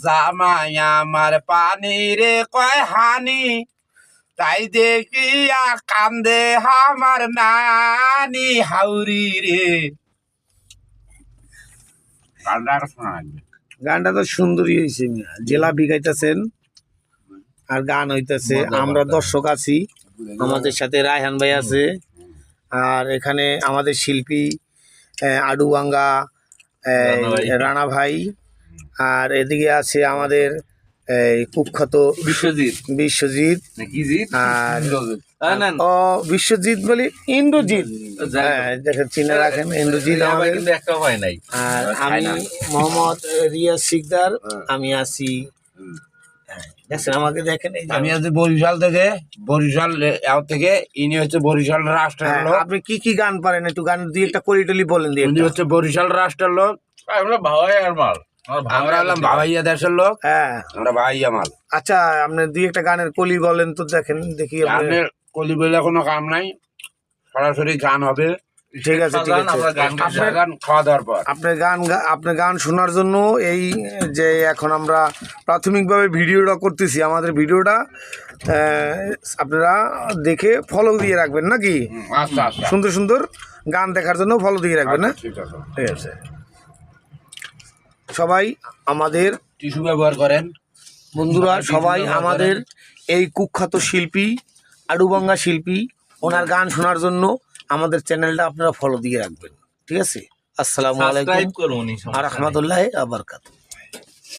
জামাই আমার পানি রে কয় হানি, তাই দেখিয়া কান্দে আমার নানি হাউরি রে। গানটা তো সুন্দরই হয়েছে, জেলাপি গাইতেছেন আর গান হইতেছে। আমরা দর্শক আছি, আমাদের সাথে রায়হান ভাই আছে, আর এখানে আমাদের শিল্পী আডুবাঙ্গা রানা ভাই, আর এদিকে আছে আমাদের কুখ্যাত বিশ্বজিৎ আর বিশ্বজিৎ বলি ইন্দ্রজিৎ, দেখেন চিনে রাখেন ইন্দ্রজিৎ আমাদের। আর আমি মোহাম্মদ রিয়াজ শিকদার, আমি আছি আমাকে দেখেন। আমি আছি বরিশাল থেকে, বরিশাল থেকে। ইনি হচ্ছে বরিশাল রাষ্ট্রের লোক। আপনি কি কি গান পারেন একটু গান দিয়ে একটা কলি টলি বলেন। ইনি হচ্ছে বরিশাল রাষ্ট্রের লোক, আমরা হলাম ভাবাইয়া দেশের লোক। হ্যাঁ, আমরা ভাইয়া মাল। আচ্ছা, আপনি দুই একটা গানের কলি বলেন তো, দেখেন দেখি। গানের কলি বলে কোনো কাম নাই, সরাসরি গান হবে। ঠিক আছে, ঠিক আছে। খাওয়া দাওয়ার পর আপনার গান শোনার জন্য এই যে এখন আমরা প্রাথমিকভাবে ভিডিওটা করতেছি, আমাদের ভিডিওটা আপনারা দেখে ফলো দিয়ে রাখবেন নাকি? আচ্ছা, সুন্দর সুন্দর গান দেখার জন্য ফলো দিয়ে রাখবেন। না, ঠিক আছে, ঠিক আছে। সবাই আমাদের টিস্যু ব্যবহার করেন বন্ধুরা, সবাই আমাদের এই কুখ্যাত শিল্পী আডুবাঙ্গা শিল্পী, ওনার গান শোনার জন্য আমাদের চ্যানেলটা আপনারা ফলো দিয়ে রাখবেন। ঠিক আছে, আসসালামু আলাইকুম ওয়া রাহমাতুল্লাহি ওয়া বারাকাতুহু।